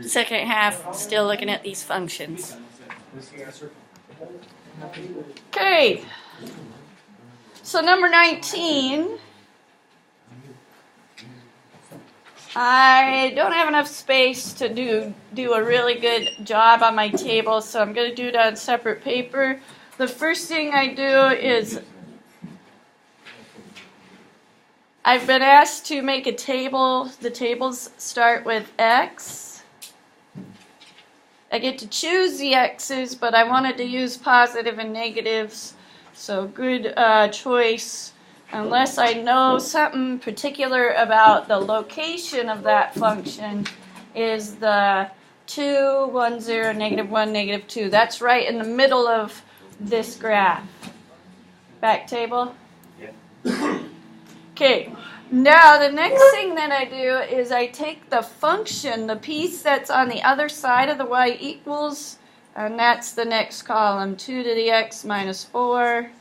Second half, still looking at these functions. Okay. So number 19. I don't have enough space to do a really good job on my table, so I'm going to do it on separate paper. The first thing I do is I've been asked to make a table. The tables start with X. I get to choose the X's, but I wanted to use positive and negatives, so good choice. Unless I know something particular about the location of that function, is the 2, 1, 0, negative 1, negative 2. That's right in the middle of this graph. Back table? Yeah. Okay. Now the next thing that I do is I take the function, the piece that's on the other side of the y equals, and that's the next column, 2 to the x minus 4.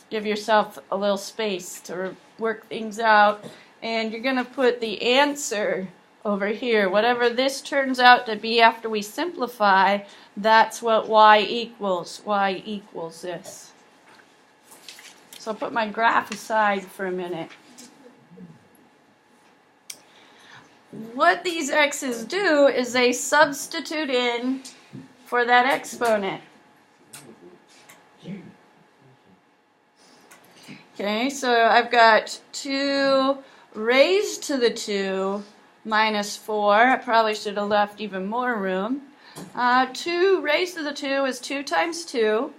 Give yourself a little space to work things out. And you're going to put the answer over here. Whatever this turns out to be after we simplify, that's what y equals. Y equals this. So I'll put my graph aside for a minute. What these x's do is they substitute in for that exponent. Okay, so I've got 2 raised to the 2 minus 4. I probably should have left even more room. 2 raised to the 2 is 2 times 2.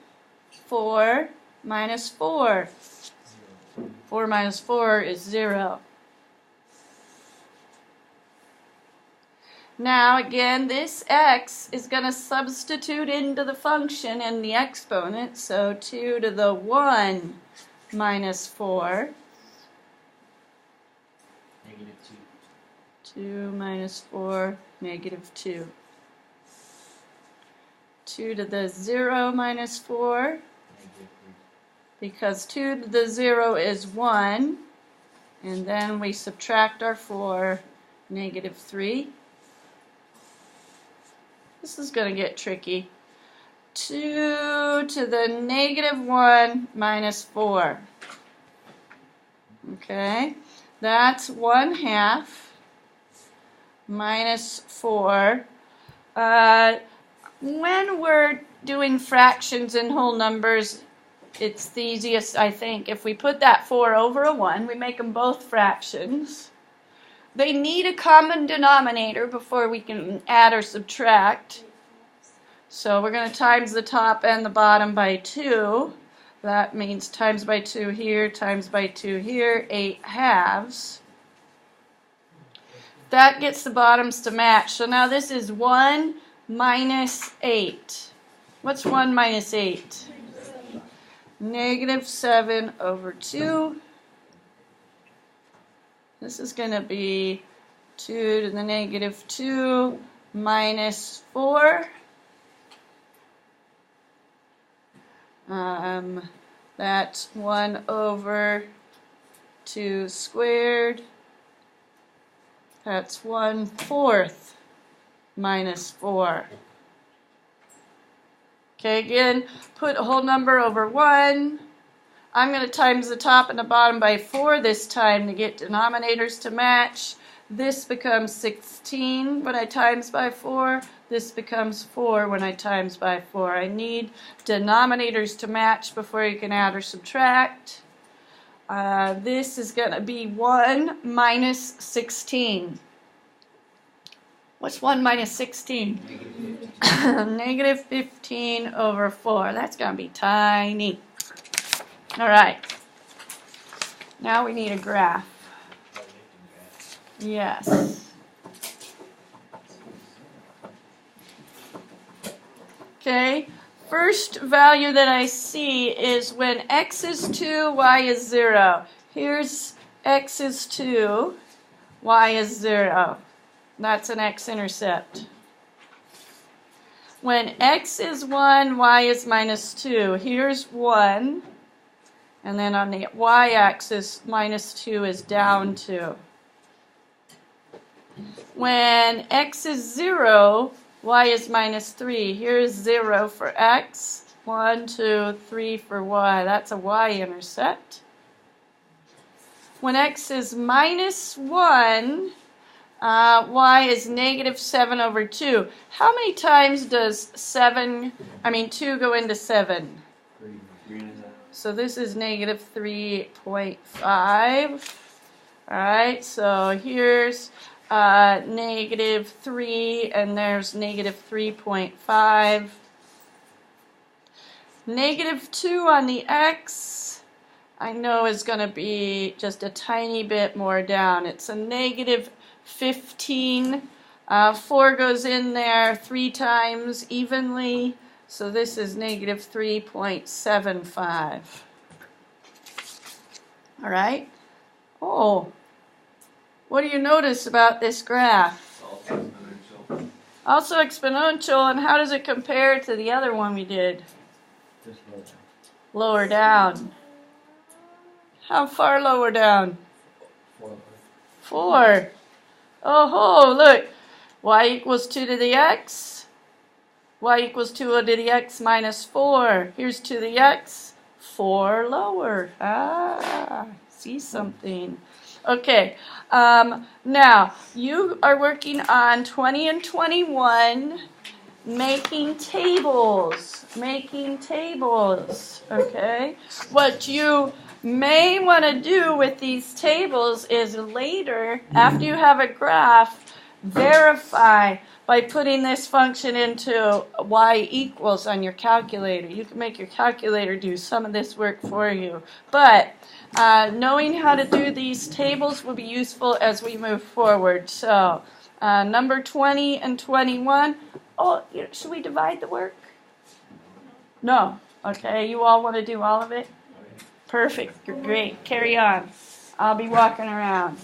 4 minus 4. 4 minus 4 is 0. Now, again, this x is going to substitute into the function and the exponent, so 2 to the 1 minus 4. Negative 2. 2 minus 4, negative 2. 2 to the 0 minus 4. Negative 3. Because 2 to the 0 is 1. And then we subtract our 4, negative 3. This is going to get tricky. 2 to the negative 1 minus 4. Okay, that's 1/2 minus 4. When we're doing fractions and whole numbers, it's the easiest, I think. If we put that 4 over a 1, we make them both fractions. They need a common denominator before we can add or subtract. So we're going to times the top and the bottom by 2. That means times by 2 here, times by 2 here, 8 halves. That gets the bottoms to match. So now this is 1 minus 8. What's 1 minus 8? Negative 7 over 2. This is going to be 2 to the negative 2 minus 4. That's 1 over 2 squared. That's 1/4 minus 4. Okay, again, put a whole number over 1. I'm going to times the top and the bottom by 4 this time to get denominators to match. This becomes 16 when I times by 4. This becomes 4 when I times by 4. I need denominators to match before you can add or subtract. This is going to be 1 minus 16. What's 1 minus 16? Negative 15 over 4. That's going to be tiny. All right. Now we need a graph. Yes. Okay. First value that I see is when x is 2, y is 0. Here's x is 2, y is 0. That's an x-intercept. When x is 1, y is minus 2. Here's 1. And then on the y-axis, minus 2 is down 2. When x is 0, y is minus 3. Here's 0 for x. 1, 2, 3 for y. That's a y-intercept. When x is minus 1, y is negative 7 over 2. How many times does 2 go into 7? Three and a half. So this is negative 3.5. Alright, so here's negative 3, and there's negative 3.5. Negative 2 on the x, I know is going to be just a tiny bit more down. It's a negative 15. 4 goes in there 3 times evenly, so this is negative 3.75. All right? Oh, what do you notice about this graph? Also exponential. Also exponential, and how does it compare to the other one we did? Just low down. Lower down. How far lower down? 4. Oh, look. Y equals 2 to the x. Y equals 2 to the x minus 4. Here's 2 to the x. 4 lower. See something. Okay. Now, you are working on 20 and 21. Making tables. Okay? What you may want to do with these tables is later, after you have a graph, verify by putting this function into y equals on your calculator. You can make your calculator do some of this work for you. But knowing how to do these tables will be useful as we move forward. So, number 20 and 21. Oh, should we divide the work? No. Okay, you all want to do all of it? Perfect. Great. Carry on. I'll be walking around.